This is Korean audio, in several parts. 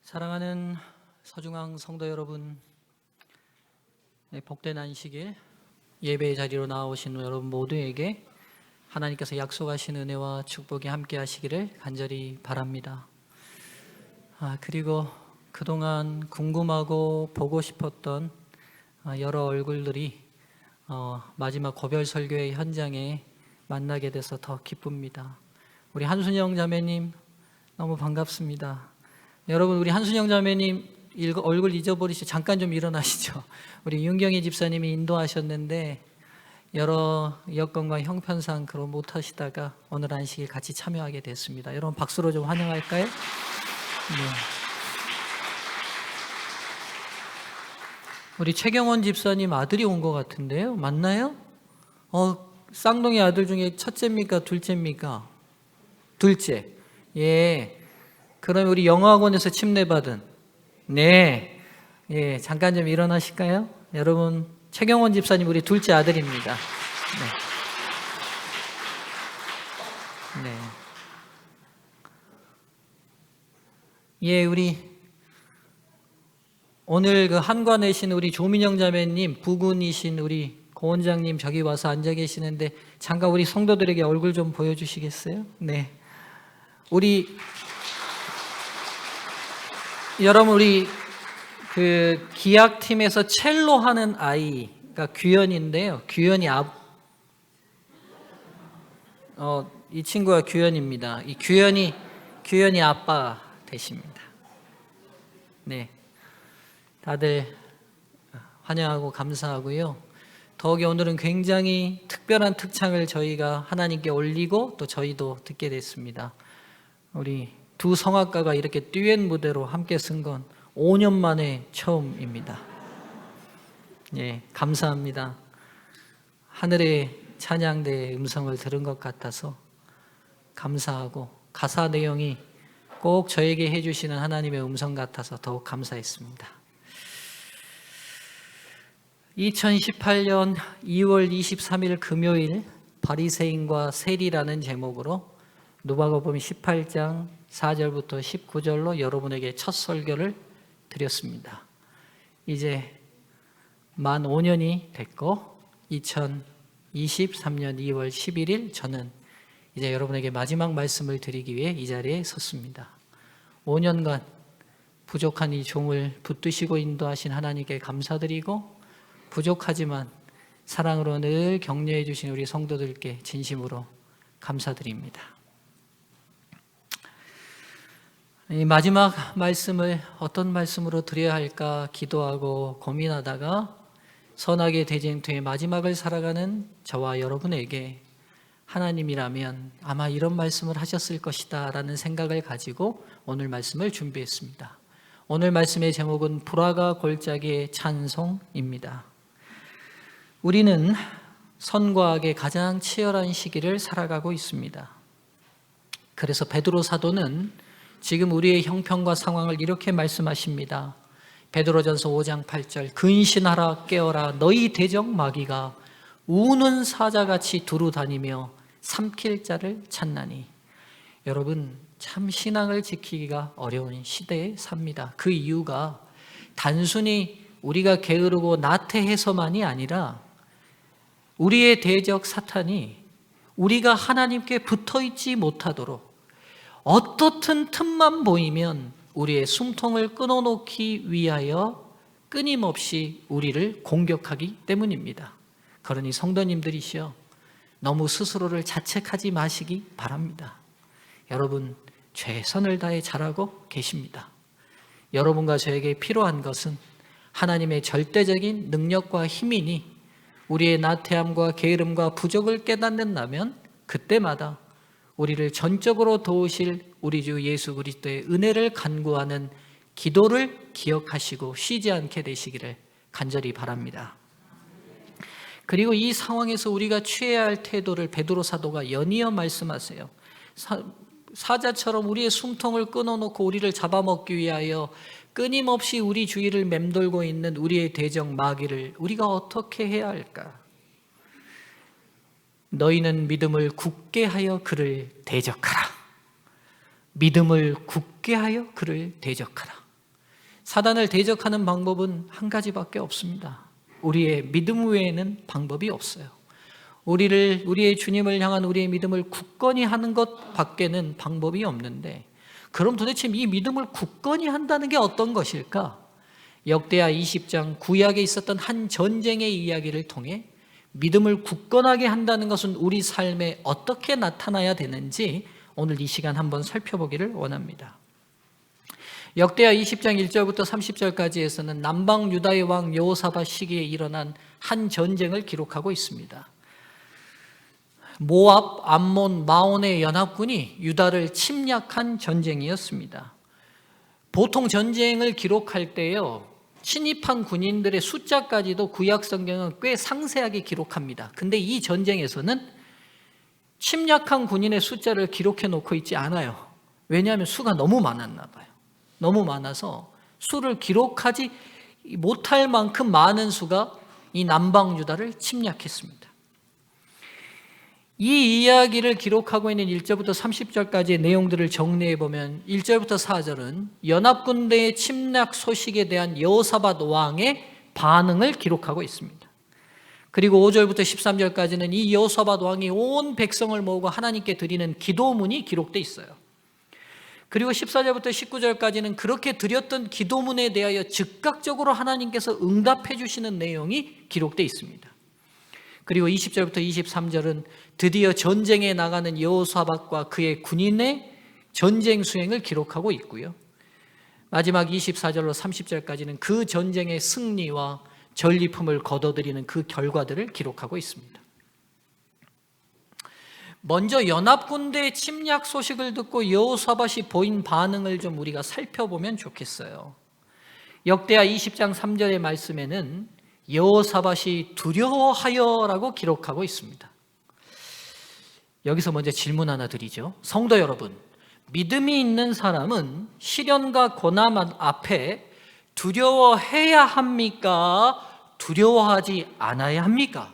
사랑하는 서중앙 성도 여러분, 복된 안식일 예배의 자리로 나오신 여러분 모두에게 하나님께서 약속하신 은혜와 축복이 함께 하시기를 간절히 바랍니다. 그리고 그동안 궁금하고 보고 싶었던 여러 얼굴들이 마지막 고별 설교의 현장에 만나게 돼서 더 기쁩니다. 우리 한순영 자매님 너무 반갑습니다. 여러분, 우리 한순영 자매님 얼굴 잊어버리시죠? 잠깐 좀 일어나시죠. 우리 윤경희 집사님이 인도하셨는데 여러 여건과 형편상 그런 못하시다가 오늘 안식일 같이 참여하게 됐습니다. 여러분 박수로 좀 환영할까요? 네. 우리 최경원 집사님 아들이 온 것 같은데요. 맞나요? 쌍둥이 아들 중에 첫째입니까? 둘째입니까? 둘째. 예. 그럼 우리 영어학원에서 침례받은, 네, 예, 잠깐 좀 일어나실까요? 여러분, 최경원 집사님 우리 둘째 아들입니다. 네. 네. 예, 우리 오늘 그 한관내신 우리 조민영 자매님, 부군이신 우리 고 원장님 저기 와서 앉아 계시는데 잠깐 우리 성도들에게 얼굴 좀 보여주시겠어요? 네. 여러분, 우리 그 기악팀에서 첼로 하는 아이가 규현인데요. 규현이 이 친구가 규현입니다. 이 규현이 아빠 되십니다. 네. 다들 환영하고 감사하고요. 더욱이 오늘은 굉장히 특별한 특창을 저희가 하나님께 올리고 또 저희도 듣게 됐습니다. 우리 두 성악가가 이렇게 듀엣 무대로 함께 쓴 건 5년 만에 처음입니다. 예, 감사합니다. 하늘의 찬양대의 음성을 들은 것 같아서 감사하고 가사 내용이 꼭 저에게 해주시는 하나님의 음성 같아서 더욱 감사했습니다. 2018년 2월 23일 금요일 바리새인과 세리라는 제목으로 누가복음 18장 4절부터 19절로 여러분에게 첫 설교를 드렸습니다. 이제 만 5년이 됐고 2023년 2월 11일 저는 이제 여러분에게 마지막 말씀을 드리기 위해 이 자리에 섰습니다. 5년간 부족한 이 종을 붙드시고 인도하신 하나님께 감사드리고 부족하지만 사랑으로 늘 격려해 주신 우리 성도들께 진심으로 감사드립니다. 이 마지막 말씀을 어떤 말씀으로 드려야 할까 기도하고 고민하다가 선하게 대쟁투의 마지막을 살아가는 저와 여러분에게 하나님이라면 아마 이런 말씀을 하셨을 것이다 라는 생각을 가지고 오늘 말씀을 준비했습니다. 오늘 말씀의 제목은 불화가 골짜기의 찬송입니다. 우리는 선과 악의 가장 치열한 시기를 살아가고 있습니다. 그래서 베드로 사도는 지금 우리의 형편과 상황을 이렇게 말씀하십니다. 베드로전서 5장 8절 근신하라 깨어라 너희 대적 마귀가 우는 사자같이 두루 다니며 삼킬 자를 찾나니. 여러분, 참 신앙을 지키기가 어려운 시대에 삽니다. 그 이유가 단순히 우리가 게으르고 나태해서만이 아니라 우리의 대적 사탄이 우리가 하나님께 붙어있지 못하도록 어떻든 틈만 보이면 우리의 숨통을 끊어놓기 위하여 끊임없이 우리를 공격하기 때문입니다. 그러니 성도님들이시여 너무 스스로를 자책하지 마시기 바랍니다. 여러분 최선을 다해 잘하고 계십니다. 여러분과 저에게 필요한 것은 하나님의 절대적인 능력과 힘이니 우리의 나태함과 게으름과 부족을 깨닫는다면 그때마다 우리를 전적으로 도우실 우리 주 예수 그리스도의 은혜를 간구하는 기도를 기억하시고 쉬지 않게 되시기를 간절히 바랍니다. 그리고 이 상황에서 우리가 취해야 할 태도를 베드로 사도가 연이어 말씀하세요. 사자처럼 우리의 숨통을 끊어놓고 우리를 잡아먹기 위하여 끊임없이 우리 주위를 맴돌고 있는 우리의 대적 마귀를 우리가 어떻게 해야 할까? 너희는 믿음을 굳게 하여 그를 대적하라. 믿음을 굳게 하여 그를 대적하라. 사단을 대적하는 방법은 한 가지밖에 없습니다. 우리의 믿음 외에는 방법이 없어요. 우리의 주님을 향한 우리의 믿음을 굳건히 하는 것 밖에는 방법이 없는데, 그럼 도대체 이 믿음을 굳건히 한다는 게 어떤 것일까? 역대하 20장 구약에 있었던 한 전쟁의 이야기를 통해 믿음을 굳건하게 한다는 것은 우리 삶에 어떻게 나타나야 되는지 오늘 이 시간 한번 살펴보기를 원합니다. 역대하 20장 1절부터 30절까지에서는 남방 유다의 왕 여호사밧 시기에 일어난 한 전쟁을 기록하고 있습니다. 모압, 암몬, 마온의 연합군이 유다를 침략한 전쟁이었습니다. 보통 전쟁을 기록할 때요, 침입한 군인들의 숫자까지도 구약 성경은 꽤 상세하게 기록합니다. 근데 이 전쟁에서는 침략한 군인의 숫자를 기록해 놓고 있지 않아요. 왜냐하면 수가 너무 많았나 봐요. 너무 많아서 수를 기록하지 못할 만큼 많은 수가 이 남방 유다를 침략했습니다. 이 이야기를 기록하고 있는 1절부터 30절까지의 내용들을 정리해 보면 1절부터 4절은 연합군대의 침략 소식에 대한 여호사밧 왕의 반응을 기록하고 있습니다. 그리고 5절부터 13절까지는 이 여호사밧 왕이 온 백성을 모으고 하나님께 드리는 기도문이 기록되어 있어요. 그리고 14절부터 19절까지는 그렇게 드렸던 기도문에 대하여 즉각적으로 하나님께서 응답해 주시는 내용이 기록되어 있습니다. 그리고 20절부터 23절은 드디어 전쟁에 나가는 여호사밧과 그의 군인의 전쟁 수행을 기록하고 있고요. 마지막 24절로 30절까지는 그 전쟁의 승리와 전리품을 거둬들이는 그 결과들을 기록하고 있습니다. 먼저 연합군대의 침략 소식을 듣고 여호사밧이 보인 반응을 좀 우리가 살펴보면 좋겠어요. 역대하 20장 3절의 말씀에는 여호사밧이 두려워하여라고 기록하고 있습니다. 여기서 먼저 질문 하나 드리죠. 성도 여러분, 믿음이 있는 사람은 시련과 고난 앞에 두려워해야 합니까? 두려워하지 않아야 합니까?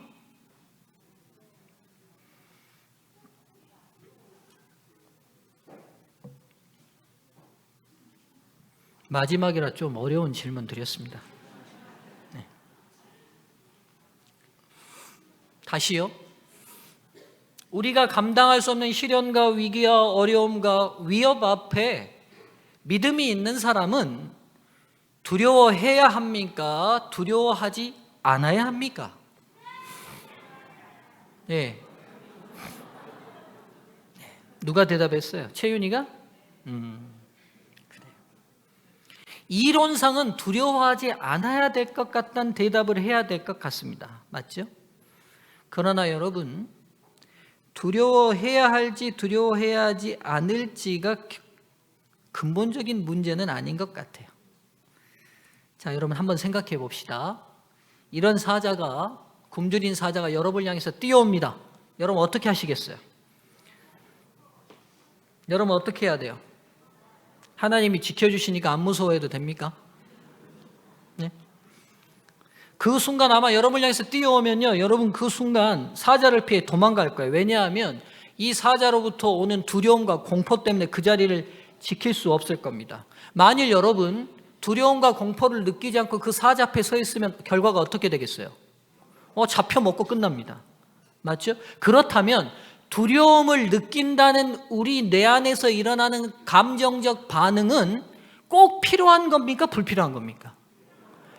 마지막이라 좀 어려운 질문 드렸습니다. 네. 다시요. 우리가 감당할 수 없는 시련과 위기와 어려움과 위협 앞에 믿음이 있는 사람은 두려워해야 합니까? 두려워하지 않아야 합니까? 네. 누가 대답했어요? 채윤이가? 그래요. 이론상은 두려워하지 않아야 될 것 같다는 대답을 해야 될 것 같습니다. 맞죠? 그러나 여러분, 두려워해야 할지 두려워해야 하지 않을지가 근본적인 문제는 아닌 것 같아요. 자, 여러분 한번 생각해 봅시다. 이런 사자가, 굶주린 사자가 여러분을 향해서 뛰어옵니다. 여러분 어떻게 하시겠어요? 여러분 어떻게 해야 돼요? 하나님이 지켜주시니까 안 무서워해도 됩니까? 네? 그 순간 아마 여러분을 향해서 뛰어오면요, 여러분 그 순간 사자를 피해 도망갈 거예요. 왜냐하면 이 사자로부터 오는 두려움과 공포 때문에 그 자리를 지킬 수 없을 겁니다. 만일 여러분 두려움과 공포를 느끼지 않고 그 사자 앞에 서 있으면 결과가 어떻게 되겠어요? 잡혀 먹고 끝납니다. 맞죠? 그렇다면 두려움을 느낀다는 우리 내 안에서 일어나는 감정적 반응은 꼭 필요한 겁니까? 불필요한 겁니까?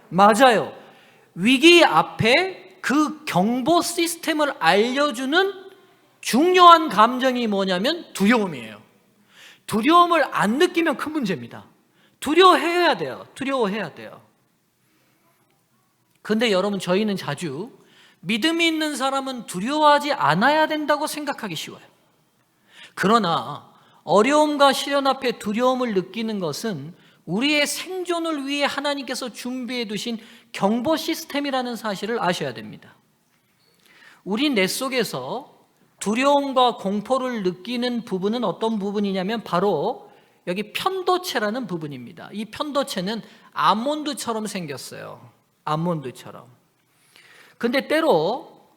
맞아요. 위기 앞에 그 경보 시스템을 알려주는 중요한 감정이 뭐냐면 두려움이에요. 두려움을 안 느끼면 큰 문제입니다. 두려워해야 돼요. 두려워해야 돼요. 근데 여러분, 저희는 자주 믿음이 있는 사람은 두려워하지 않아야 된다고 생각하기 쉬워요. 그러나 어려움과 시련 앞에 두려움을 느끼는 것은 우리의 생존을 위해 하나님께서 준비해 두신 경보 시스템이라는 사실을 아셔야 됩니다. 우리 뇌 속에서 두려움과 공포를 느끼는 부분은 어떤 부분이냐면 바로 여기 편도체라는 부분입니다. 이 편도체는 아몬드처럼 생겼어요. 아몬드처럼. 근데 때로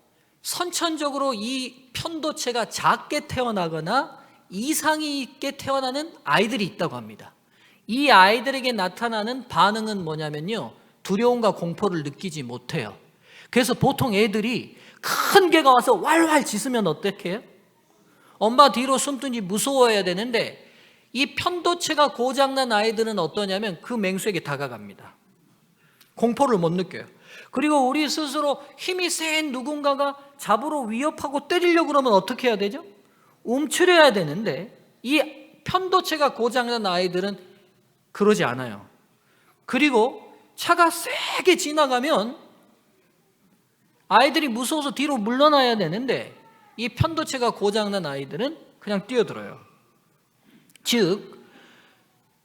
선천적으로 이 편도체가 작게 태어나거나 이상이 있게 태어나는 아이들이 있다고 합니다. 이 아이들에게 나타나는 반응은 뭐냐면요, 두려움과 공포를 느끼지 못해요. 그래서 보통 애들이 큰 개가 와서 왈왈 짖으면 어떻게 해요? 엄마 뒤로 숨든지 무서워해야 되는데, 이 편도체가 고장난 아이들은 어떠냐면 그 맹수에게 다가갑니다. 공포를 못 느껴요. 그리고 우리 스스로 힘이 센 누군가가 잡으러 위협하고 때리려고 그러면 어떻게 해야 되죠? 움츠려야 되는데, 이 편도체가 고장난 아이들은 그러지 않아요. 그리고 차가 세게 지나가면 아이들이 무서워서 뒤로 물러나야 되는데, 이 편도체가 고장난 아이들은 그냥 뛰어들어요. 즉,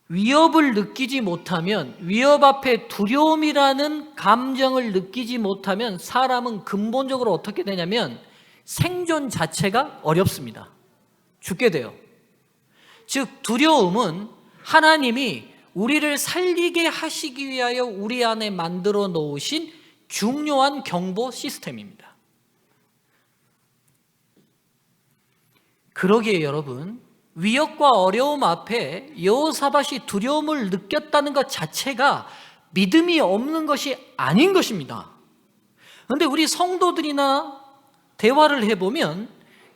위협을 느끼지 못하면, 위협 앞에 두려움이라는 감정을 느끼지 못하면 사람은 근본적으로 어떻게 되냐면 생존 자체가 어렵습니다. 죽게 돼요. 즉, 두려움은 하나님이 우리를 살리게 하시기 위하여 우리 안에 만들어 놓으신 중요한 경보 시스템입니다. 그러기에 여러분, 위협과 어려움 앞에 여호사밧이 두려움을 느꼈다는 것 자체가 믿음이 없는 것이 아닌 것입니다. 그런데 우리 성도들이나 대화를 해보면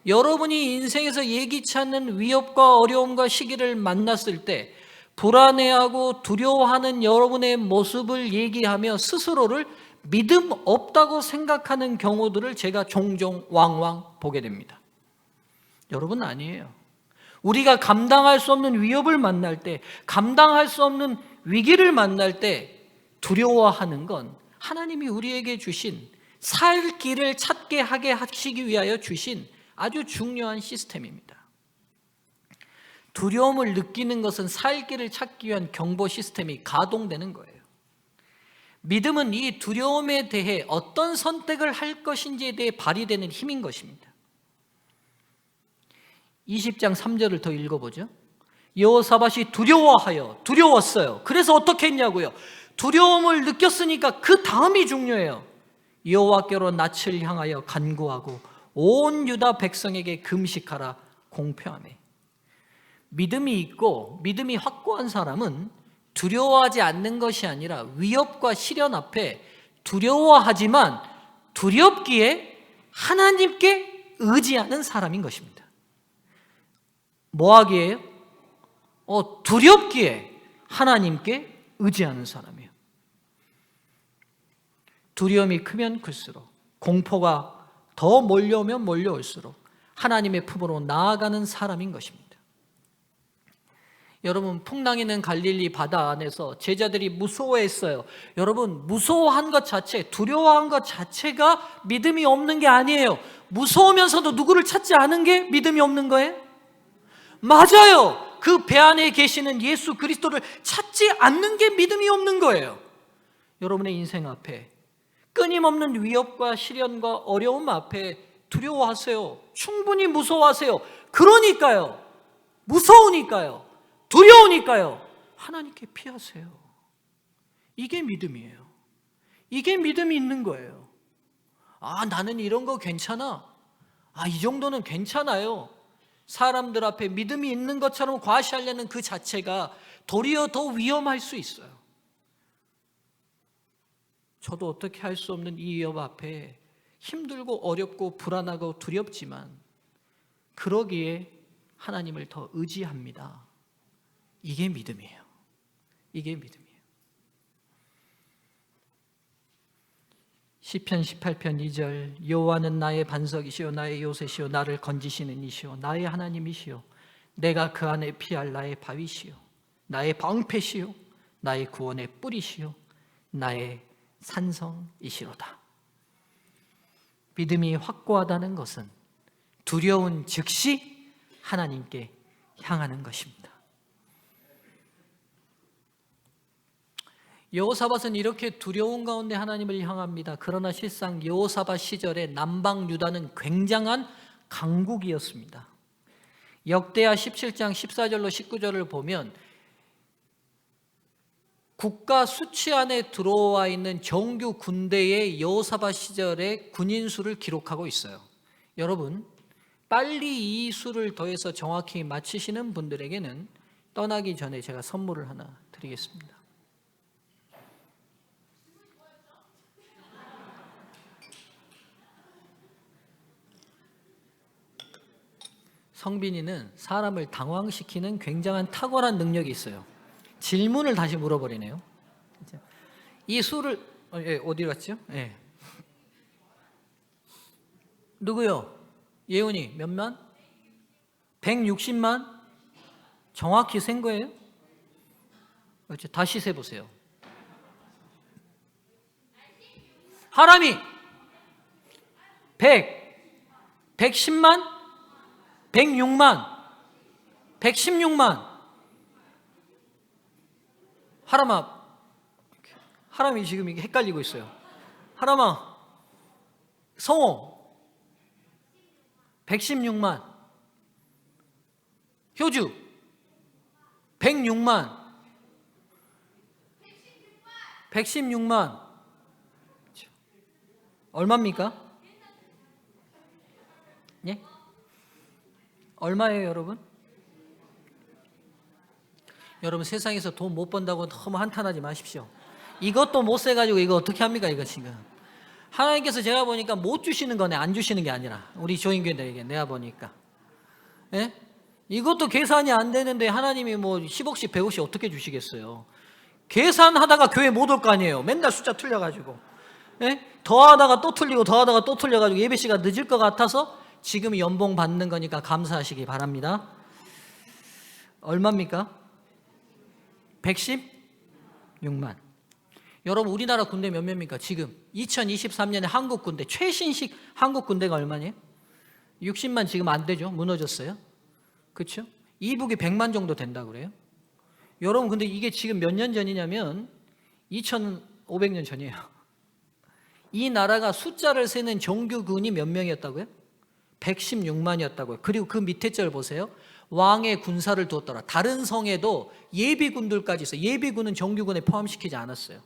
여러분이 인생에서 예기치 않는 위협과 어려움과 시기를 만났을 때 불안해하고 두려워하는 여러분의 모습을 얘기하며 스스로를 믿음 없다고 생각하는 경우들을 제가 종종 왕왕 보게 됩니다. 여러분, 아니에요. 우리가 감당할 수 없는 위협을 만날 때, 감당할 수 없는 위기를 만날 때 두려워하는 건 하나님이 우리에게 주신, 살 길을 찾게 하게 하시기 위하여 주신 아주 중요한 시스템입니다. 두려움을 느끼는 것은 살 길을 찾기 위한 경보 시스템이 가동되는 거예요. 믿음은 이 두려움에 대해 어떤 선택을 할 것인지에 대해 발휘되는 힘인 것입니다. 20장 3절을 더 읽어보죠. 여호사밧이 두려웠어요. 그래서 어떻게 했냐고요? 두려움을 느꼈으니까 그 다음이 중요해요. 여호와께로 낯을 향하여 간구하고 온 유다 백성에게 금식하라 공표하매. 믿음이 있고 믿음이 확고한 사람은 두려워하지 않는 것이 아니라 위협과 시련 앞에 두려워하지만 두렵기에 하나님께 의지하는 사람인 것입니다. 뭐 하기에요? 두렵기에 하나님께 의지하는 사람이에요. 두려움이 크면 클수록, 공포가 더 몰려오면 몰려올수록 하나님의 품으로 나아가는 사람인 것입니다. 여러분, 풍랑이는 갈릴리 바다 안에서 제자들이 무서워했어요. 여러분, 무서워한 것 자체, 두려워한 것 자체가 믿음이 없는 게 아니에요. 무서우면서도 누구를 찾지 않은 게 믿음이 없는 거예요? 맞아요. 그 배 안에 계시는 예수 그리스도를 찾지 않는 게 믿음이 없는 거예요. 여러분의 인생 앞에 끊임없는 위협과 시련과 어려움 앞에 두려워하세요. 충분히 무서워하세요. 그러니까요, 무서우니까요, 두려우니까요, 하나님께 피하세요. 이게 믿음이에요. 이게 믿음이 있는 거예요. 나는 이런 거 괜찮아. 이 정도는 괜찮아요. 사람들 앞에 믿음이 있는 것처럼 과시하려는 그 자체가 도리어 더 위험할 수 있어요. 저도 어떻게 할 수 없는 이 위협 앞에 힘들고 어렵고 불안하고 두렵지만 그러기에 하나님을 더 의지합니다. 이게 믿음이에요. 이게 믿음이에요. 시편 18편 2절, 여호와는 나의 반석이시요 나의 요새시요 나를 건지시는 이시요 나의 하나님이시요 내가 그 안에 피할 나의 바위시요 나의 방패시요 나의 구원의 뿌리시요 나의 산성이시로다. 믿음이 확고하다는 것은 두려운 즉시 하나님께 향하는 것입니다. 여호사밧은 이렇게 두려운 가운데 하나님을 향합니다. 그러나 실상 여호사밧 시절에 남방 유다는 굉장한 강국이었습니다. 역대하 17장 14절로 19절을 보면 국가 수치 안에 들어와 있는 정규 군대의 여호사밧 시절의 군인 수를 기록하고 있어요. 여러분, 빨리 이 수를 더해서 정확히 맞히시는 분들에게는 떠나기 전에 제가 선물을 하나 드리겠습니다. 성빈이는 사람을 당황시키는 굉장한 탁월한 능력이 있어요. 질문을 다시 물어버리네요. 이 수를 어디 갔죠? 예. 누구요? 예훈이 몇만? 160만? 정확히 센 거예요? 다시 세보세요. 하람이 110만? 106만? 116만? 하람이 지금 이게 헷갈리고 있어요. 하람아, 성호 116만, 효주 106만, 116만. 얼마입니까? 예? 얼마예요, 여러분? 여러분, 세상에서 돈 못 번다고 너무 한탄하지 마십시오. 이것도 못 세가지고 이거 어떻게 합니까, 이거 지금. 하나님께서 제가 보니까 못 주시는 거네, 안 주시는 게 아니라. 우리 조인교회들에게 내가 보니까. 예? 이것도 계산이 안 되는데 하나님이 뭐 10억씩 100억씩 어떻게 주시겠어요. 계산하다가 교회 못 올 거 아니에요. 맨날 숫자 틀려가지고. 예? 더하다가 또 틀리고 더하다가 또 틀려가지고 예배 시간 늦을 것 같아서 지금 연봉 받는 거니까 감사하시기 바랍니다. 얼마입니까? 116만. 여러분, 우리나라 군대 몇 명입니까? 지금 2023년에 한국 군대 최신식 한국 군대가 얼마냐? 60만 지금 안 되죠. 무너졌어요. 그렇죠? 이북이 100만 정도 된다고 그래요. 여러분, 근데 이게 지금 몇 년 전이냐면 2500년 전이에요. 이 나라가 숫자를 세는 정규군이 몇 명이었다고요? 116만이었다고요. 그리고 그 밑에 절 보세요. 왕의 군사를 두었더라. 다른 성에도 예비군들까지 있어요. 예비군은 정규군에 포함시키지 않았어요.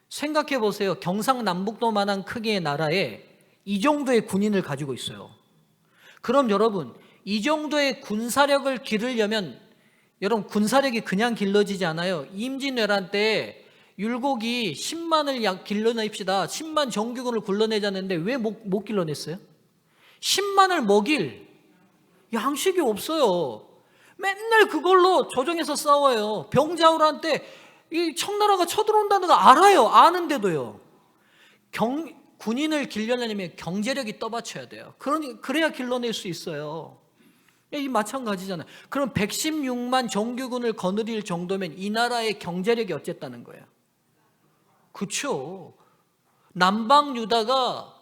생각해 보세요. 경상남북도만한 크기의 나라에 이 정도의 군인을 가지고 있어요. 그럼 여러분, 이 정도의 군사력을 기르려면, 여러분, 군사력이 그냥 길러지지 않아요. 임진왜란 때 율곡이 10만을 길러냅시다. 10만 정규군을 굴러내자는데 왜 못 길러냈어요? 10만을 먹일 양식이 없어요. 맨날 그걸로 조정해서 싸워요. 병자호란때 이 청나라가 쳐들어온다는 거 알아요. 아는데도요. 군인을 길러내려면 경제력이 떠받쳐야 돼요. 그래야 길러낼 수 있어요. 이 마찬가지잖아요. 그럼 116만 정규군을 거느릴 정도면 이 나라의 경제력이 어쨌다는 거예요. 그렇죠. 남방 유다가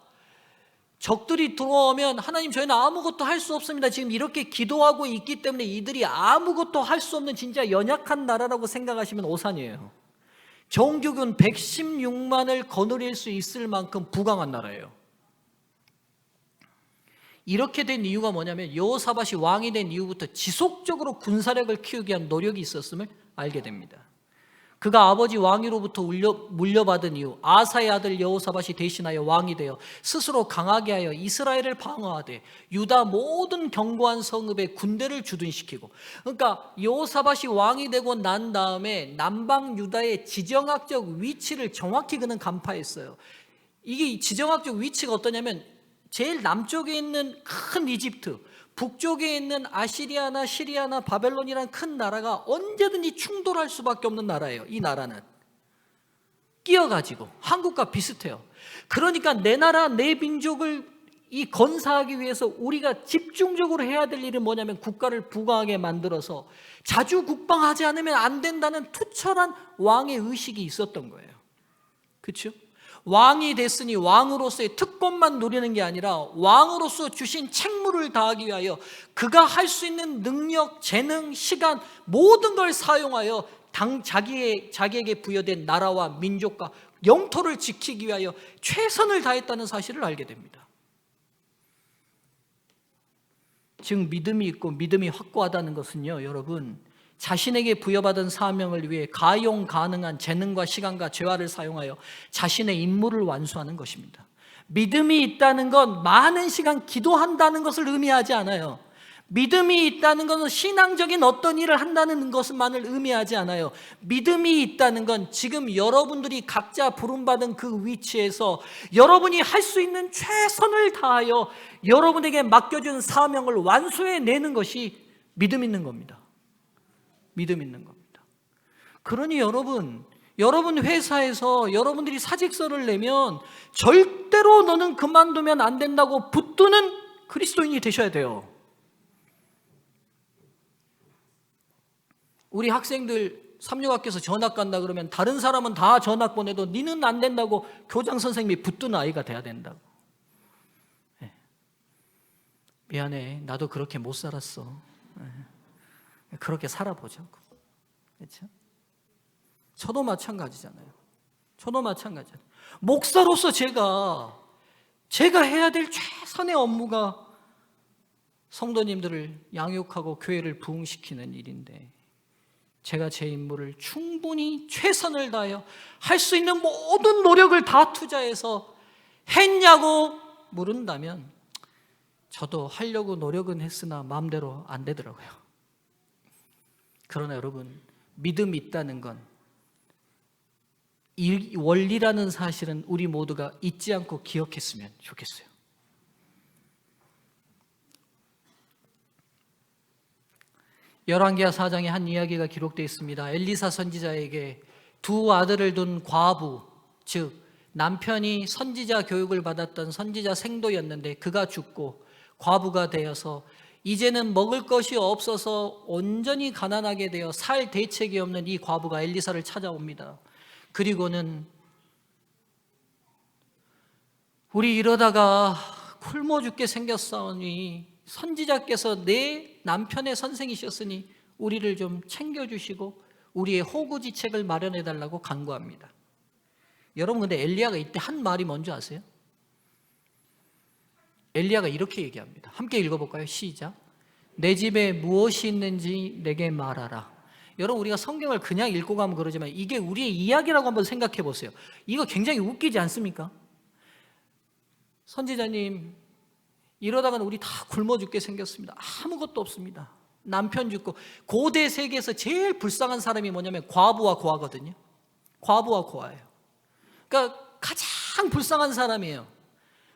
적들이 들어오면 하나님, 저희는 아무것도 할 수 없습니다. 지금 이렇게 기도하고 있기 때문에 이들이 아무것도 할 수 없는 진짜 연약한 나라라고 생각하시면 오산이에요. 정규군 116만을 거느릴 수 있을 만큼 부강한 나라예요. 이렇게 된 이유가 뭐냐면 여호사밧이 왕이 된 이후부터 지속적으로 군사력을 키우기 위한 노력이 있었음을 알게 됩니다. 그가 아버지 왕위로부터 물려받은 이후 아사의 아들 여호사밧이 대신하여 왕이 되어 스스로 강하게 하여 이스라엘을 방어하되 유다 모든 견고한 성읍에 군대를 주둔시키고, 그러니까 여호사밧이 왕이 되고 난 다음에 남방 유다의 지정학적 위치를 정확히 그는 간파했어요. 이게 지정학적 위치가 어떠냐면 제일 남쪽에 있는 큰 이집트, 북쪽에 있는 아시리아나 시리아나 바벨론이라는 큰 나라가 언제든지 충돌할 수밖에 없는 나라예요. 이 나라는 끼어가지고 한국과 비슷해요. 그러니까 내 나라 내 민족을 이 건사하기 위해서 우리가 집중적으로 해야 될 일은 뭐냐면 국가를 부강하게 만들어서 자주 국방하지 않으면 안 된다는 투철한 왕의 의식이 있었던 거예요. 그렇죠? 왕이 됐으니 왕으로서의 특권만 누리는 게 아니라 왕으로서 주신 책무를 다하기 위하여 그가 할 수 있는 능력, 재능, 시간 모든 걸 사용하여 자기에게 부여된 나라와 민족과 영토를 지키기 위하여 최선을 다했다는 사실을 알게 됩니다. 즉 믿음이 있고 믿음이 확고하다는 것은요, 여러분, 자신에게 부여받은 사명을 위해 가용 가능한 재능과 시간과 재화를 사용하여 자신의 임무를 완수하는 것입니다. 믿음이 있다는 건 많은 시간 기도한다는 것을 의미하지 않아요. 믿음이 있다는 것은 신앙적인 어떤 일을 한다는 것만을 의미하지 않아요. 믿음이 있다는 건 지금 여러분들이 각자 부름받은 그 위치에서 여러분이 할 수 있는 최선을 다하여 여러분에게 맡겨준 사명을 완수해내는 것이 믿음 있는 겁니다. 믿음 있는 겁니다. 그러니 여러분 회사에서 여러분들이 사직서를 내면 절대로 너는 그만두면 안 된다고 붙드는 그리스도인이 되셔야 돼요. 우리 학생들 삼육학교에서 전학 간다 그러면 다른 사람은 다 전학 보내도 니는 안 된다고 교장 선생님이 붙드는 아이가 돼야 된다고. 네. 미안해, 나도 그렇게 못 살았어. 네. 그렇게 살아보자고. 그렇죠? 저도 마찬가지잖아요. 저도 마찬가지잖아요. 목사로서 제가 해야 될 최선의 업무가 성도님들을 양육하고 교회를 부흥시키는 일인데 제가 제 임무를 충분히 최선을 다하여 할 수 있는 모든 노력을 다 투자해서 했냐고 물은다면 저도 하려고 노력은 했으나 마음대로 안 되더라고요. 그러나 여러분, 믿음이 있다는 건 이 원리라는 사실은 우리 모두가 잊지 않고 기억했으면 좋겠어요. 열왕기하 4장에 한 이야기가 기록되어 있습니다. 엘리사 선지자에게 두 아들을 둔 과부, 즉 남편이 선지자 교육을 받았던 선지자 생도였는데 그가 죽고 과부가 되어서 이제는 먹을 것이 없어서 온전히 가난하게 되어 살 대책이 없는 이 과부가 엘리사를 찾아옵니다. 그리고는 우리 이러다가 굶어 죽게 생겼사오니 선지자께서 내 남편의 선생이셨으니 우리를 좀 챙겨주시고 우리의 호구지책을 마련해 달라고 간구합니다. 여러분, 근데 엘리야가 이때 한 말이 뭔지 아세요? 엘리야가 이렇게 얘기합니다. 함께 읽어볼까요? 시작. 내 집에 무엇이 있는지 내게 말하라. 여러분, 우리가 성경을 그냥 읽고 가면 그러지만 이게 우리의 이야기라고 한번 생각해 보세요. 이거 굉장히 웃기지 않습니까? 선지자님, 이러다가는 우리 다 굶어 죽게 생겼습니다. 아무것도 없습니다. 남편 죽고. 고대 세계에서 제일 불쌍한 사람이 뭐냐면 과부와 고아거든요. 과부와 고아예요. 그러니까 가장 불쌍한 사람이에요.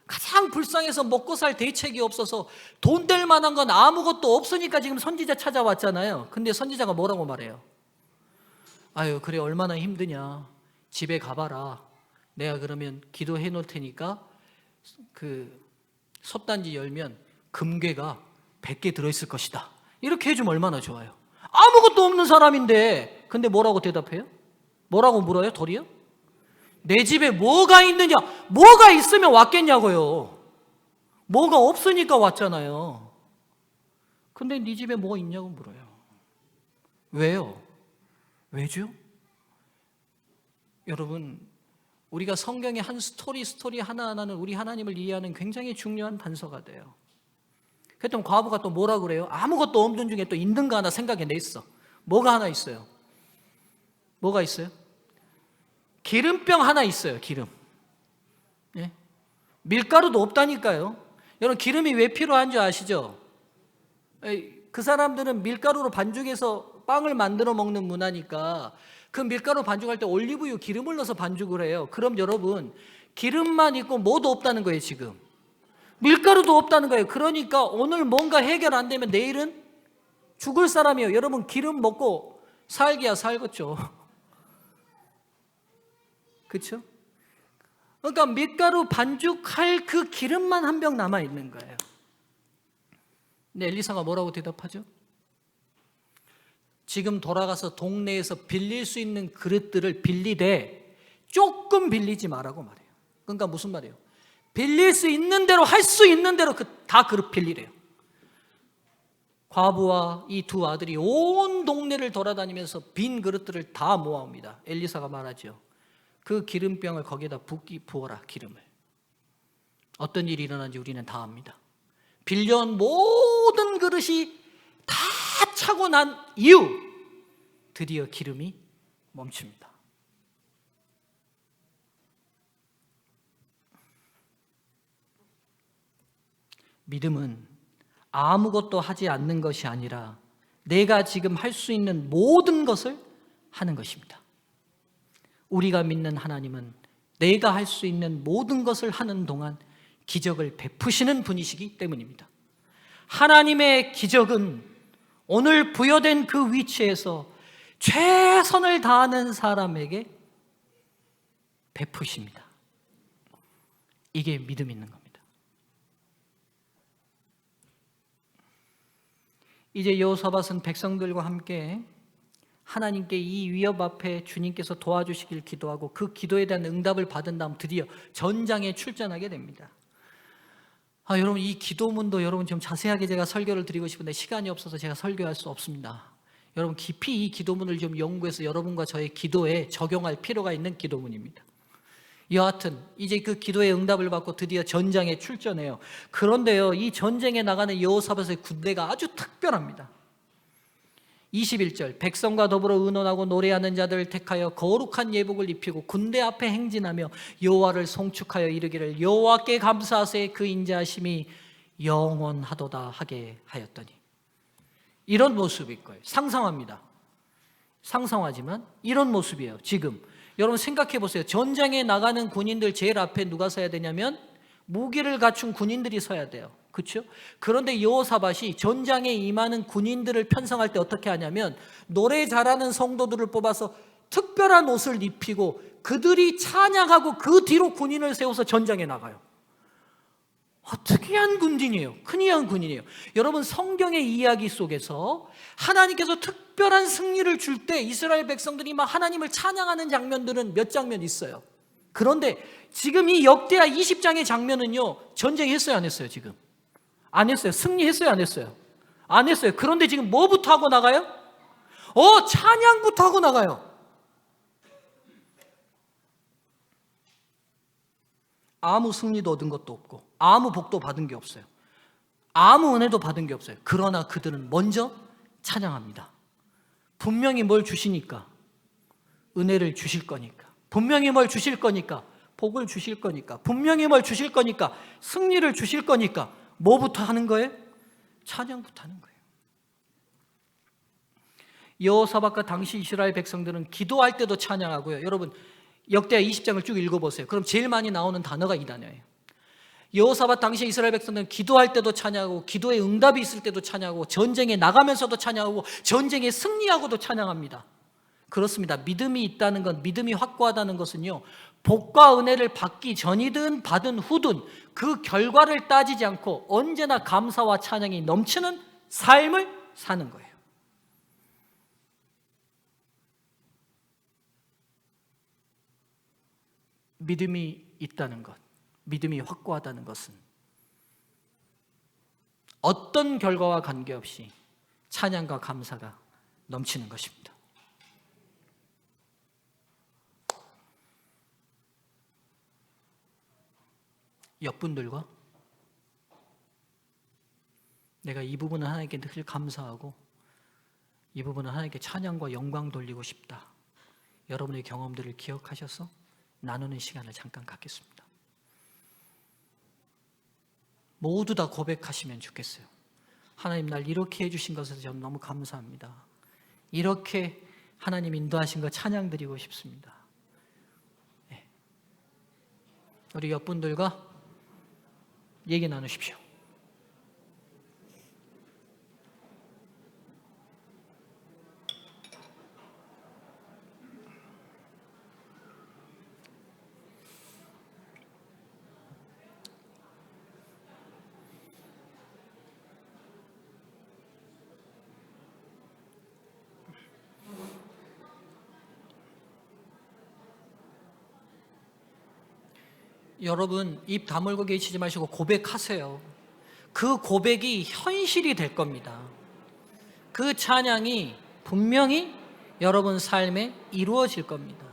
가장 불쌍해서 먹고 살 대책이 없어서 돈 될 만한 건 아무것도 없으니까 지금 선지자 찾아왔잖아요. 근데 선지자가 뭐라고 말해요? 아유, 그래, 얼마나 힘드냐. 집에 가봐라. 내가 그러면 기도해 놓을 테니까 그 솥단지 열면 금괴가 100개 들어있을 것이다. 이렇게 해주면 얼마나 좋아요. 아무것도 없는 사람인데 근데 뭐라고 대답해요? 뭐라고 물어요? 돌이요? 내 집에 뭐가 있느냐? 뭐가 있으면 왔겠냐고요. 뭐가 없으니까 왔잖아요. 근데 네 집에 뭐가 있냐고 물어요. 왜요? 왜죠? 여러분, 우리가 성경의 한 스토리 하나하나는 우리 하나님을 이해하는 굉장히 중요한 단서가 돼요. 그랬더니 과부가 또 뭐라 그래요? 아무것도 없는 중에 또 있는 거 하나 생각해냈어. 뭐가 하나 있어요? 뭐가 있어요? 기름병 하나 있어요. 기름. 예? 밀가루도 없다니까요. 여러분, 기름이 왜 필요한 줄 아시죠? 그 사람들은 밀가루로 반죽해서 빵을 만들어 먹는 문화니까 그 밀가루 반죽할 때 올리브유 기름을 넣어서 반죽을 해요. 그럼 여러분, 기름만 있고 뭐도 없다는 거예요. 지금 밀가루도 없다는 거예요. 그러니까 오늘 뭔가 해결 안 되면 내일은 죽을 사람이에요. 여러분, 기름 먹고 살기야 살겠죠. 그렇죠? 그러니까 밀가루 반죽할 그 기름만 한 병 남아 있는 거예요. 근데 엘리사가 뭐라고 대답하죠? 지금 돌아가서 동네에서 빌릴 수 있는 그릇들을 빌리되 조금 빌리지 말라고 말해요. 그러니까 무슨 말이에요? 빌릴 수 있는 대로, 할 수 있는 대로 다 그릇 빌리래요. 과부와 이 두 아들이 온 동네를 돌아다니면서 빈 그릇들을 다 모아옵니다. 엘리사가 말하죠. 그 기름병을 거기에다 부어라, 기름을. 어떤 일이 일어난지 우리는 다 압니다. 빌려온 모든 그릇이 다 차고 난 이후 드디어 기름이 멈춥니다. 믿음은 아무것도 하지 않는 것이 아니라 내가 지금 할 수 있는 모든 것을 하는 것입니다. 우리가 믿는 하나님은 내가 할 수 있는 모든 것을 하는 동안 기적을 베푸시는 분이시기 때문입니다. 하나님의 기적은 오늘 부여된 그 위치에서 최선을 다하는 사람에게 베푸십니다. 이게 믿음 있는 겁니다. 이제 여호사밧은 백성들과 함께 하나님께 이 위협 앞에 주님께서 도와주시길 기도하고 그 기도에 대한 응답을 받은 다음 드디어 전장에 출전하게 됩니다. 여러분, 이 기도문도 여러분 좀 자세하게 제가 설교를 드리고 싶은데 시간이 없어서 제가 설교할 수 없습니다. 여러분 깊이 이 기도문을 좀 연구해서 여러분과 저의 기도에 적용할 필요가 있는 기도문입니다. 여하튼 이제 그 기도의 응답을 받고 드디어 전장에 출전해요. 그런데요, 이 전쟁에 나가는 여호사밧의 군대가 아주 특별합니다. 21절, 백성과 더불어 의논하고 노래하는 자들을 택하여 거룩한 예복을 입히고 군대 앞에 행진하며 여호와를 송축하여 이르기를 여호와께 감사하세 그 인자하심이 영원하도다 하게 하였더니, 이런 모습일 거예요. 상상합니다. 상상하지만 이런 모습이에요. 지금 여러분 생각해 보세요. 전장에 나가는 군인들 제일 앞에 누가 서야 되냐면 무기를 갖춘 군인들이 서야 돼요. 그렇죠? 그런데 여호사밧이 전장에 임하는 군인들을 편성할 때 어떻게 하냐면 노래 잘하는 성도들을 뽑아서 특별한 옷을 입히고 그들이 찬양하고 그 뒤로 군인을 세워서 전장에 나가요. 특이한 군인이에요. 큰이한 군인이에요. 여러분, 성경의 이야기 속에서 하나님께서 특별한 승리를 줄 때 이스라엘 백성들이 막 하나님을 찬양하는 장면들은 몇 장면 있어요. 그런데 지금 이 역대하 20장의 장면은요, 전쟁했어요 안 했어요? 지금 안 했어요. 승리했어요 안 했어요? 안 했어요. 그런데 지금 뭐부터 하고 나가요? 찬양부터 하고 나가요. 아무 승리도 얻은 것도 없고 아무 복도 받은 게 없어요. 아무 은혜도 받은 게 없어요. 그러나 그들은 먼저 찬양합니다. 분명히 뭘 주시니까, 은혜를 주실 거니까, 분명히 뭘 주실 거니까, 복을 주실 거니까, 분명히 뭘 주실 거니까, 승리를 주실 거니까 뭐부터 하는 거예요? 찬양부터 하는 거예요. 여호사밧과 당시 이스라엘 백성들은 기도할 때도 찬양하고요. 여러분 역대하 20장을 쭉 읽어보세요. 그럼 제일 많이 나오는 단어가 이 단어예요. 여호사밧 당시 이스라엘 백성들은 기도할 때도 찬양하고 기도에 응답이 있을 때도 찬양하고 전쟁에 나가면서도 찬양하고 전쟁에 승리하고도 찬양합니다. 그렇습니다. 믿음이 있다는 건, 믿음이 확고하다는 것은요, 복과 은혜를 받기 전이든 받은 후든 그 결과를 따지지 않고 언제나 감사와 찬양이 넘치는 삶을 사는 거예요. 믿음이 있다는 것, 믿음이 확고하다는 것은 어떤 결과와 관계없이 찬양과 감사가 넘치는 것입니다. 옆분들과 내가 이 부분은 하나님께 늘 감사하고 이 부분은 하나님께 찬양과 영광 돌리고 싶다, 여러분의 경험들을 기억하셔서 나누는 시간을 잠깐 갖겠습니다. 모두 다 고백하시면 좋겠어요. 하나님, 날 이렇게 해주신 것에 저는 너무 감사합니다. 이렇게 하나님 인도하신 것 찬양 드리고 싶습니다. 네. 우리 옆분들과 얘기 나누십시오. 여러분 입 다물고 계시지 마시고 고백하세요. 그 고백이 현실이 될 겁니다. 그 찬양이 분명히 여러분 삶에 이루어질 겁니다.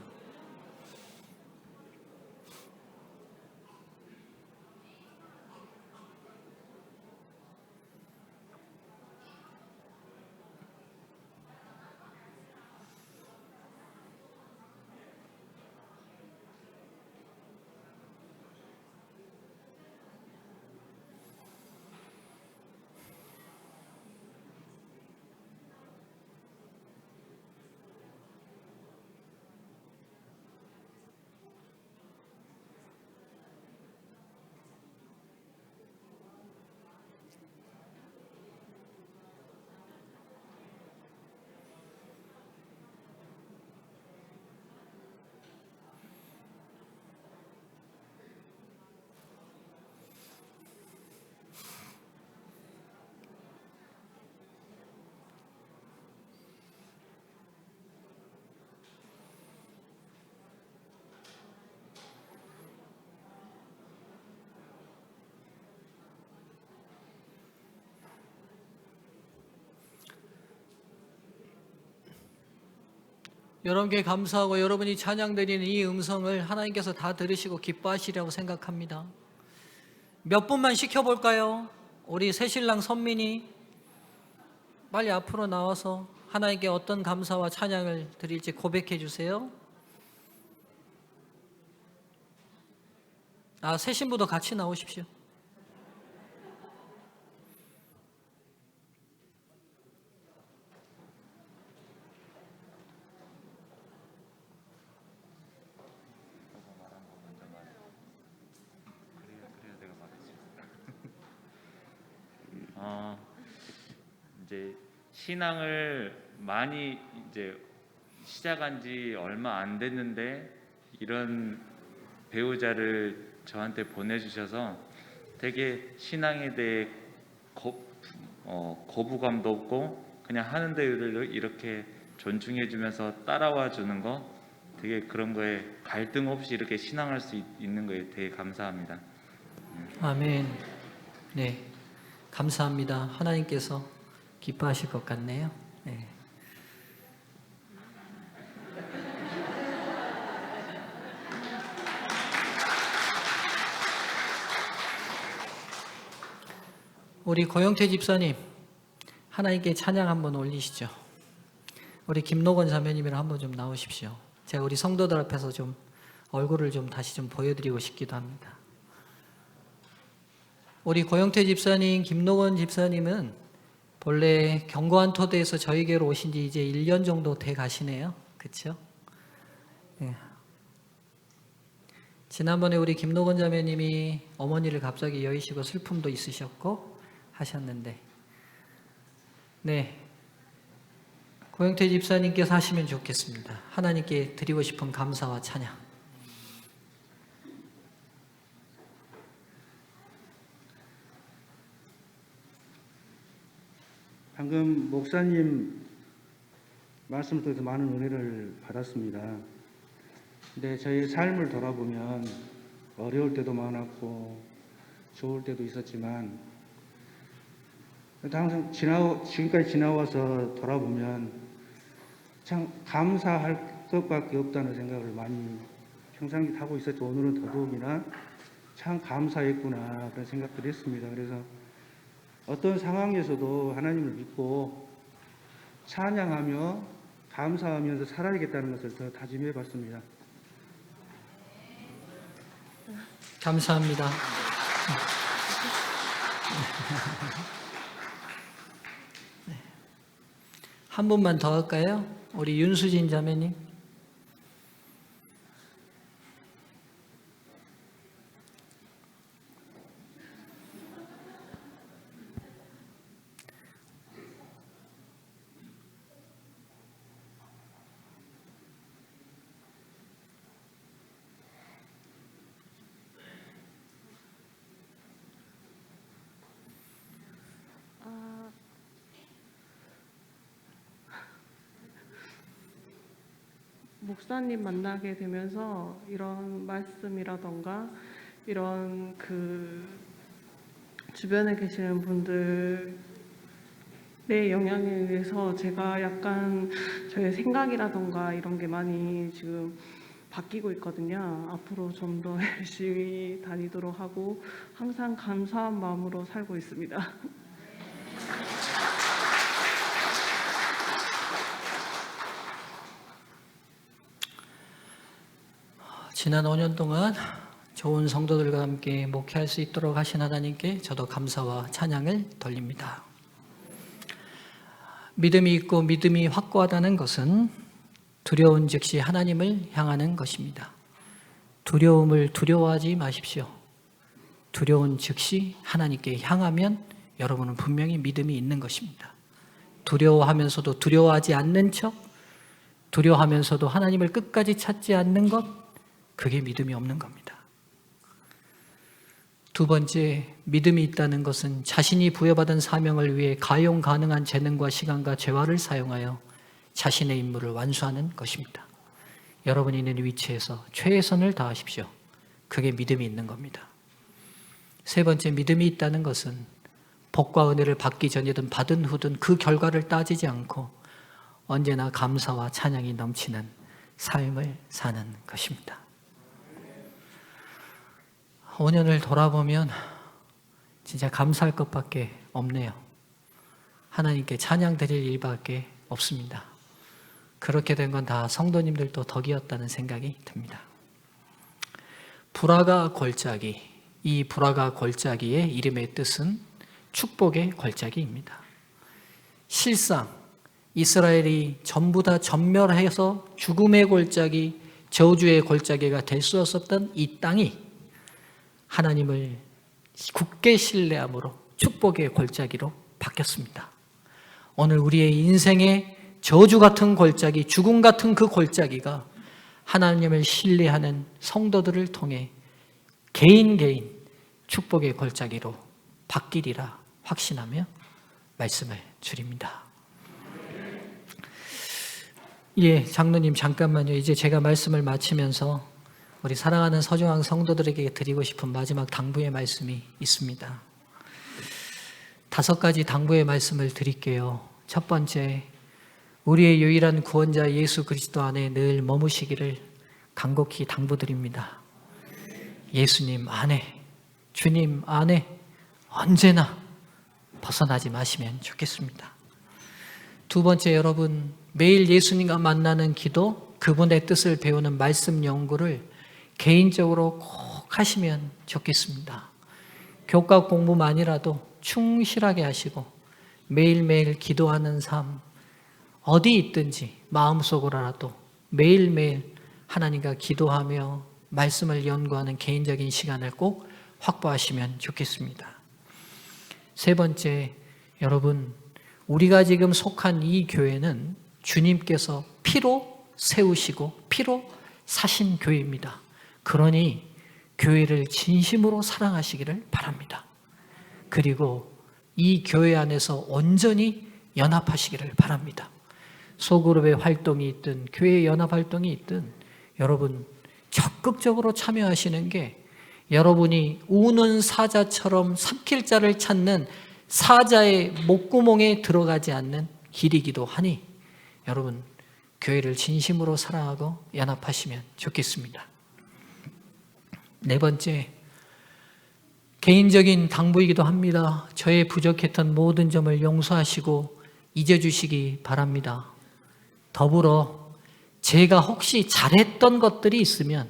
여러분께 감사하고 여러분이 찬양드리는 이 음성을 하나님께서 다 들으시고 기뻐하시리라고 생각합니다. 몇 분만 시켜볼까요? 우리 새신랑 선민이 빨리 앞으로 나와서 하나님께 어떤 감사와 찬양을 드릴지 고백해 주세요. 새 신부도 같이 나오십시오. 이제 신앙을 많이 이제 시작한 지 얼마 안 됐는데 이런 배우자를 저한테 보내주셔서 되게 신앙에 대해 거부감도 없고 그냥 하는 대로 이렇게 존중해주면서 따라와 주는 거, 되게 그런 거에 갈등 없이 이렇게 신앙할 수 있는 거에 되게 감사합니다. 아멘. 네, 감사합니다. 하나님께서 기뻐하실 것 같네요. 네. 우리 고영태 집사님, 하나님께 찬양 한번 올리시죠. 우리 김노건 자매님이랑 한번 좀 나오십시오. 제가 우리 성도들 앞에서 좀 얼굴을 좀 다시 좀 보여드리고 싶기도 합니다. 우리 고영태 집사님, 김노건 집사님은 본래 경고한 토대에서 저희에게로 오신 지 이제 1년 정도 돼 가시네요. 그렇죠? 네. 지난번에 우리 김노건 자매님이 어머니를 갑자기 여의시고 슬픔도 있으셨고 하셨는데, 네, 고영태 집사님께서 하시면 좋겠습니다. 하나님께 드리고 싶은 감사와 찬양. 방금 목사님 말씀을 통해서 많은 은혜를 받았습니다. 근데 저희 삶을 돌아보면 어려울 때도 많았고 좋을 때도 있었지만, 항상 지금까지 지나와서 돌아보면 참 감사할 것밖에 없다는 생각을 많이 평상시 하고 있었죠. 오늘은 더더욱이나 참 감사했구나 그런 생각들을 했습니다. 그래서 어떤 상황에서도 하나님을 믿고 찬양하며 감사하면서 살아야겠다는 것을 더 다짐해 봤습니다. 감사합니다. 한 분만 더 할까요? 우리 윤수진 자매님. 목사님 만나게 되면서 이런 말씀이라던가 이런 주변에 계시는 분들의 영향에 의해서 제가 약간 저의 생각이라던가 이런 게 많이 지금 바뀌고 있거든요. 앞으로 좀 더 열심히 다니도록 하고 항상 감사한 마음으로 살고 있습니다. 지난 5년 동안 좋은 성도들과 함께 목회할 수 있도록 하신 하나님께 저도 감사와 찬양을 돌립니다. 믿음이 있고 믿음이 확고하다는 것은 두려운 즉시 하나님을 향하는 것입니다. 두려움을 두려워하지 마십시오. 두려운 즉시 하나님께 향하면 여러분은 분명히 믿음이 있는 것입니다. 두려워하면서도 두려워하지 않는 척, 두려워하면서도 하나님을 끝까지 찾지 않는 것, 그게 믿음이 없는 겁니다. 두 번째, 믿음이 있다는 것은 자신이 부여받은 사명을 위해 가용 가능한 재능과 시간과 재화를 사용하여 자신의 임무를 완수하는 것입니다. 여러분이 있는 위치에서 최선을 다하십시오. 그게 믿음이 있는 겁니다. 세 번째, 믿음이 있다는 것은 복과 은혜를 받기 전이든 받은 후든 그 결과를 따지지 않고 언제나 감사와 찬양이 넘치는 삶을 사는 것입니다. 5년을 돌아보면 진짜 감사할 것밖에 없네요. 하나님께 찬양 드릴 일밖에 없습니다. 그렇게 된 건 다 성도님들도 덕이었다는 생각이 듭니다. 불화가 골짜기, 이 불화가 골짜기의 이름의 뜻은 축복의 골짜기입니다. 실상 이스라엘이 전부 다 전멸해서 죽음의 골짜기, 저주의 골짜기가 될 수 없었던 이 땅이 하나님을 굳게 신뢰함으로 축복의 골짜기로 바뀌었습니다. 오늘 우리의 인생의 저주 같은 골짜기, 죽음 같은 그 골짜기가 하나님을 신뢰하는 성도들을 통해 개인 축복의 골짜기로 바뀌리라 확신하며 말씀을 드립니다. 예, 장로님 잠깐만요. 이제 제가 말씀을 마치면서 우리 사랑하는 서중앙 성도들에게 드리고 싶은 마지막 당부의 말씀이 있습니다. 5가지 당부의 말씀을 드릴게요. 첫 번째, 우리의 유일한 구원자 예수 그리스도 안에 늘 머무시기를 간곡히 당부드립니다. 예수님 안에, 주님 안에 언제나 벗어나지 마시면 좋겠습니다. 두 번째, 여러분 매일 예수님과 만나는 기도, 그분의 뜻을 배우는 말씀 연구를 개인적으로 꼭 하시면 좋겠습니다. 교과 공부만이라도 충실하게 하시고 매일매일 기도하는 삶, 어디 있든지 마음속으로라도 매일매일 하나님과 기도하며 말씀을 연구하는 개인적인 시간을 꼭 확보하시면 좋겠습니다. 세 번째, 여러분 우리가 지금 속한 이 교회는 주님께서 피로 세우시고 피로 사신 교회입니다. 그러니 교회를 진심으로 사랑하시기를 바랍니다. 그리고 이 교회 안에서 온전히 연합하시기를 바랍니다. 소그룹의 활동이 있든 교회 연합 활동이 있든 여러분 적극적으로 참여하시는 게 여러분이 우는 사자처럼 삼킬 자를 찾는 사자의 목구멍에 들어가지 않는 길이기도 하니 여러분 교회를 진심으로 사랑하고 연합하시면 좋겠습니다. 네 번째, 개인적인 당부이기도 합니다. 저의 부족했던 모든 점을 용서하시고 잊어주시기 바랍니다. 더불어 제가 혹시 잘했던 것들이 있으면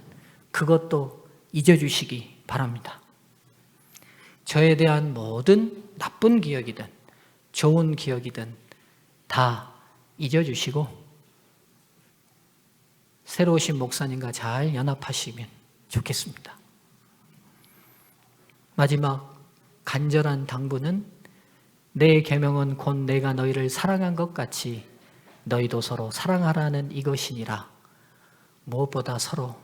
그것도 잊어주시기 바랍니다. 저에 대한 모든 나쁜 기억이든 좋은 기억이든 다 잊어주시고 새로 오신 목사님과 잘 연합하시면 좋겠습니다. 마지막 간절한 당부는 내 계명은 곧 내가 너희를 사랑한 것 같이 너희도 서로 사랑하라는 이것이니라. 무엇보다 서로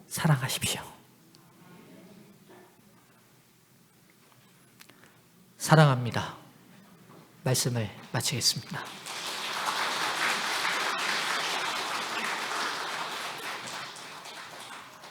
사랑하십시오. 사랑합니다. 말씀을 마치겠습니다.